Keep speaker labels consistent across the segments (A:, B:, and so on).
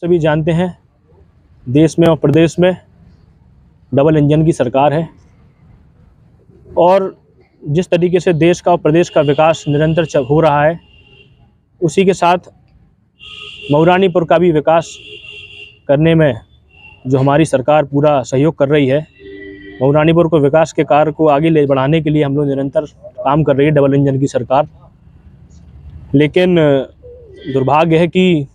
A: सभी जानते हैं देश में और प्रदेश में डबल इंजन की सरकार है और जिस तरीके से देश का और प्रदेश का विकास निरंतर हो रहा है, उसी के साथ मऊरानीपुर का भी विकास करने में जो हमारी सरकार पूरा सहयोग कर रही है। मऊरानीपुर को विकास के कार्य को आगे ले बढ़ाने के लिए हम लोग निरंतर काम कर रही है डबल इंजन की सरकार। लेकिन दुर्भाग्य है कि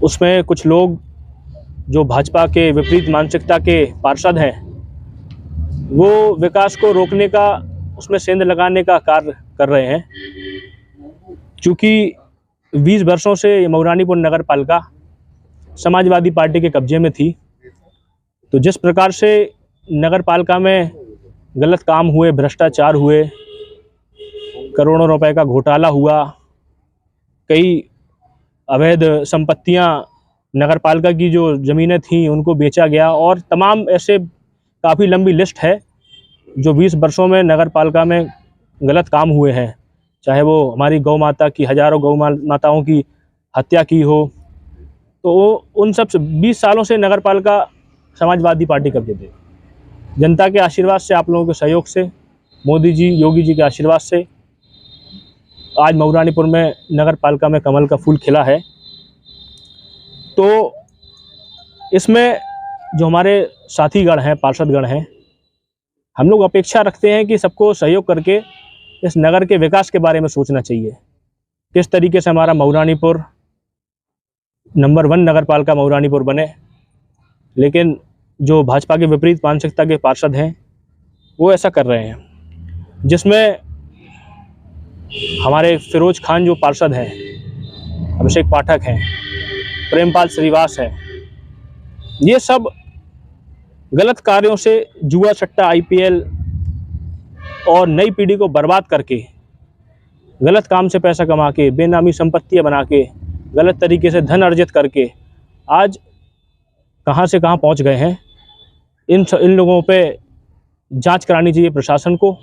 A: उसमें कुछ लोग जो भाजपा के विपरीत मानसिकता के पार्षद हैं, वो विकास को रोकने का, उसमें सेंध लगाने का कार्य कर रहे हैं। क्योंकि 20 वर्षों से मऊरानीपुर नगर पालिका समाजवादी पार्टी के कब्जे में थी, तो जिस प्रकार से नगर पालिका में गलत काम हुए, भ्रष्टाचार हुए, करोड़ों रुपए का घोटाला हुआ, कई अवैध संपत्तियां नगर पालिका की जो ज़मीनें थीं उनको बेचा गया और तमाम ऐसे काफ़ी लंबी लिस्ट है जो 20 वर्षों में नगर पालिका में गलत काम हुए हैं। चाहे वो हमारी गौ माता की, हज़ारों गौ माताओं की हत्या की हो, तो उन सब 20 सालों से नगर पालिका समाजवादी पार्टी कब्जे थे। जनता के आशीर्वाद से, आप लोगों के सहयोग से, मोदी जी, योगी जी के आशीर्वाद से आज मऊरानीपुर में नगर पालिका में कमल का फूल खिला है। तो इसमें जो हमारे साथीगण हैं, पार्षदगण हैं, हम लोग अपेक्षा रखते हैं कि सबको सहयोग करके इस नगर के विकास के बारे में सोचना चाहिए। किस तरीके से हमारा मऊरानीपुर नंबर 1 नगर पालिका मऊरानीपुर बने। लेकिन जो भाजपा के विपरीत मानसिकता के पार्षद हैं, वो ऐसा कर रहे हैं, जिसमें हमारे फिरोज खान जो पार्षद हैं, अभिषेक पाठक हैं, प्रेमपाल श्रीवास हैं, ये सब गलत कार्यों से, जुआ सट्टा, IPL और नई पीढ़ी को बर्बाद करके, गलत काम से पैसा कमा के, बेनामी संपत्तियां बना के, गलत तरीके से धन अर्जित करके आज कहां से कहां पहुंच गए हैं। इन लोगों पे जांच करानी चाहिए प्रशासन को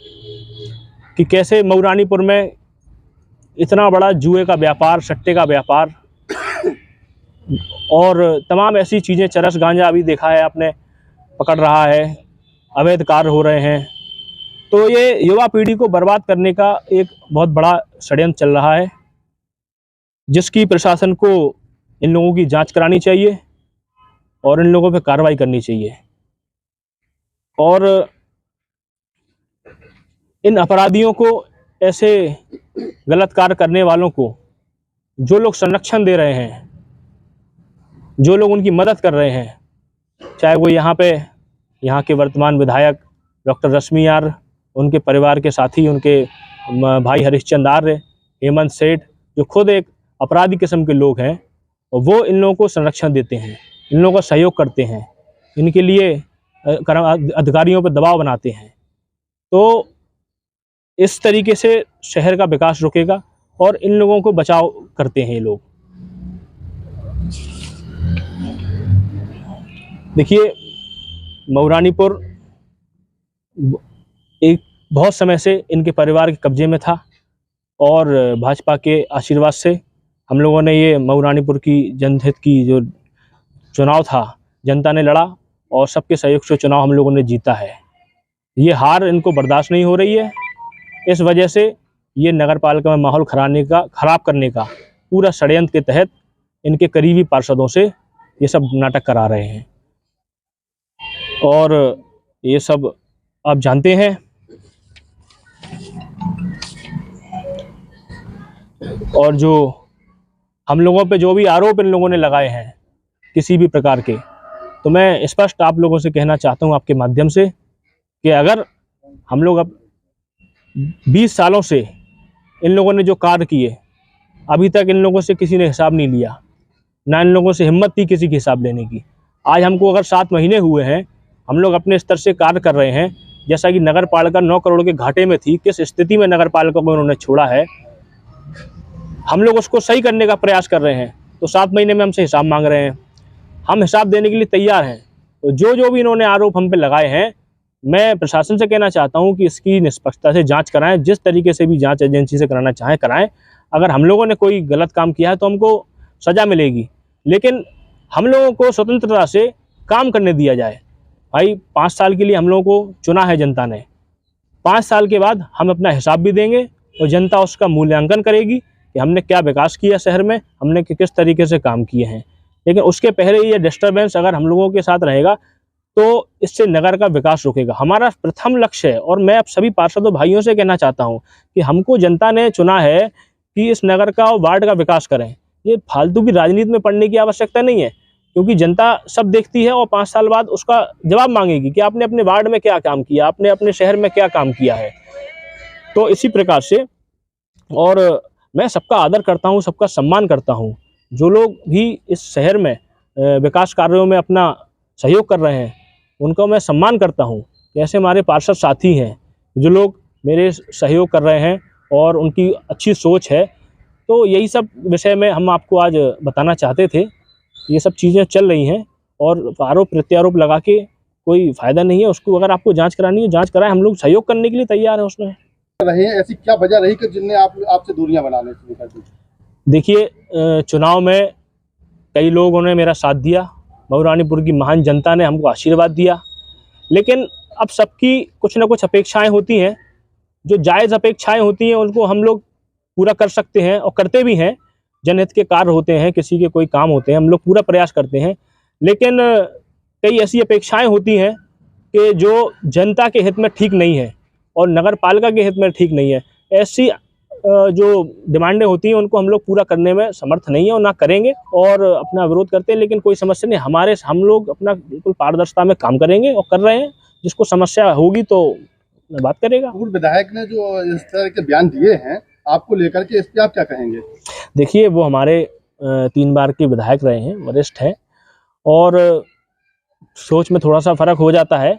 A: कि कैसे मऊरानीपुर में इतना बड़ा जुए का व्यापार, सट्टे का व्यापार और तमाम ऐसी चीज़ें, चरस गांजा अभी देखा है आपने, पकड़ रहा है, अवैध कार्य हो रहे हैं। तो ये युवा पीढ़ी को बर्बाद करने का एक बहुत बड़ा षड्यंत्र चल रहा है, जिसकी प्रशासन को इन लोगों की जांच करानी चाहिए और इन लोगों पे कार्रवाई करनी चाहिए। और इन अपराधियों को, ऐसे गलत कार्य करने वालों को जो लोग संरक्षण दे रहे हैं, जो लोग उनकी मदद कर रहे हैं, चाहे वो यहाँ के वर्तमान विधायक डॉक्टर रश्मि यार, उनके परिवार के साथी, उनके भाई हरिश्चंद्र आर्य, हेमंत सेठ, जो खुद एक अपराधी किस्म के लोग हैं, वो इन लोगों को संरक्षण देते हैं, इन लोगों का सहयोग करते हैं, इनके लिए अधिकारियों पर दबाव बनाते हैं। तो इस तरीके से शहर का विकास रुकेगा और इन लोगों को बचाव करते हैं ये लोग। देखिए, मऊरानीपुर एक बहुत समय से इनके परिवार के कब्जे में था और भाजपा के आशीर्वाद से हम लोगों ने ये मऊरानीपुर की जनहित की जो चुनाव था, जनता ने लड़ा और सबके सहयोग से चुनाव हम लोगों ने जीता है। ये हार इनको बर्दाश्त नहीं हो रही है, इस वजह से ये नगर पालिका में माहौल खराब करने का पूरा षड्यंत्र के तहत इनके करीबी पार्षदों से ये सब नाटक करा रहे हैं। और ये सब आप जानते हैं। और जो हम लोगों पे जो भी आरोप इन लोगों ने लगाए हैं किसी भी प्रकार के, तो मैं स्पष्ट आप लोगों से कहना चाहता हूं आपके माध्यम से कि अगर हम लोग अब 20 सालों से इन लोगों ने जो कार्य किए, अभी तक इन लोगों से किसी ने हिसाब नहीं लिया, ना इन लोगों से हिम्मत थी किसी की हिसाब लेने की। आज हमको अगर 7 महीने हुए हैं, हम लोग अपने स्तर से कार्य कर रहे हैं। जैसा कि नगर पालिका 9 करोड़ के घाटे में थी, किस स्थिति में नगर पालिका को उन्होंने छोड़ा है, हम लोग उसको सही करने का प्रयास कर रहे हैं। तो 7 महीने में हमसे हिसाब मांग रहे हैं, हम हिसाब देने के लिए तैयार हैं। तो जो भी इन्होंने आरोप हम पे लगाए हैं, मैं प्रशासन से कहना चाहता हूं कि इसकी निष्पक्षता से जांच कराएं। जिस तरीके से भी जांच एजेंसी से कराना चाहें कराएं। अगर हम लोगों ने कोई गलत काम किया है तो हमको सज़ा मिलेगी, लेकिन हम लोगों को स्वतंत्रता से काम करने दिया जाए। भाई 5 साल के लिए हम लोगों को चुना है जनता ने, 5 साल के बाद हम अपना हिसाब भी देंगे और जनता उसका मूल्यांकन करेगी कि हमने क्या विकास किया शहर में, हमने किस तरीके से काम किए हैं। लेकिन उसके पहले ये डिस्टर्बेंस अगर हम लोगों के साथ रहेगा तो इससे नगर का विकास रुकेगा। हमारा प्रथम लक्ष्य है, और मैं अब सभी पार्षदों भाइयों से कहना चाहता हूँ कि हमको जनता ने चुना है कि इस नगर का और वार्ड का विकास करें। ये फालतू की राजनीति में पड़ने की आवश्यकता नहीं है, क्योंकि जनता सब देखती है और 5 साल बाद उसका जवाब मांगेगी कि आपने अपने वार्ड में क्या काम किया, आपने अपने शहर में क्या काम किया है। तो इसी प्रकार से, और मैं सबका आदर करता हूँ, सबका सम्मान करता हूँ। जो लोग भी इस शहर में विकास कार्यों में अपना सहयोग कर रहे हैं उनको मैं सम्मान करता हूँ। जैसे हमारे पार्षद साथी हैं जो लोग मेरे सहयोग कर रहे हैं और उनकी अच्छी सोच है, तो यही सब विषय में हम आपको आज बताना चाहते थे। ये सब चीज़ें चल रही हैं और आरोप प्रत्यारोप लगा के कोई फ़ायदा नहीं है। उसको अगर आपको जांच करानी है जांच कराएं, हम लोग सहयोग करने के लिए तैयार हैं उसमें।
B: रही है ऐसी क्या वजह रही कि जिनने आपसे दूरियां बनाने शुरू कर दी?
A: देखिए, चुनाव में कई लोगों ने मेरा साथ दिया, बहुरानीपुर की महान जनता ने हमको आशीर्वाद दिया, लेकिन अब सबकी कुछ ना कुछ अपेक्षाएं होती हैं। जो जायज़ अपेक्षाएं होती हैं उनको हम लोग पूरा कर सकते हैं और करते भी हैं। जनहित के कार्य होते हैं, किसी के कोई काम होते हैं, हम लोग पूरा प्रयास करते हैं। लेकिन कई ऐसी अपेक्षाएं होती हैं कि जो जनता के हित में ठीक नहीं है और नगर पालिका के हित में ठीक नहीं है। ऐसी जो डिमांडें होती हैं उनको हम लोग पूरा करने में समर्थ नहीं है और ना करेंगे, और अपना विरोध करते हैं। लेकिन कोई समस्या नहीं, हम लोग अपना बिल्कुल पारदर्शिता में काम करेंगे और कर रहे हैं। जिसको समस्या होगी तो बात करेगा।
B: पूर्व विधायक ने जो इस तरह के बयान दिए हैं आपको लेकर के, इस पे आप क्या कहेंगे?
A: देखिए, वो हमारे 3 बार के विधायक रहे हैं, वरिष्ठ हैं, और सोच में थोड़ा सा फ़र्क हो जाता है।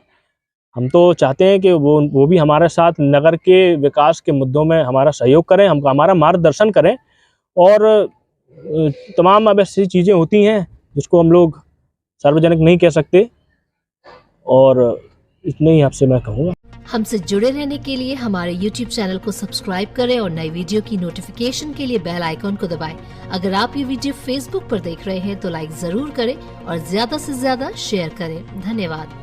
A: हम तो चाहते हैं कि वो भी हमारे साथ नगर के विकास के मुद्दों में हमारा सहयोग करें, हमको हमारा मार्गदर्शन करें। और तमाम अब ऐसी चीज़ें होती हैं जिसको हम लोग सार्वजनिक नहीं कह सकते, और इतने ही आपसे मैं कहूँगा।
C: हमसे जुड़े रहने के लिए हमारे YouTube चैनल को सब्सक्राइब करें और नई वीडियो की नोटिफिकेशन के लिए बेल आइकॉन को दबाएं। अगर आप ये वीडियो Facebook पर देख रहे हैं तो लाइक जरूर करें और ज्यादा से ज्यादा शेयर करें। धन्यवाद।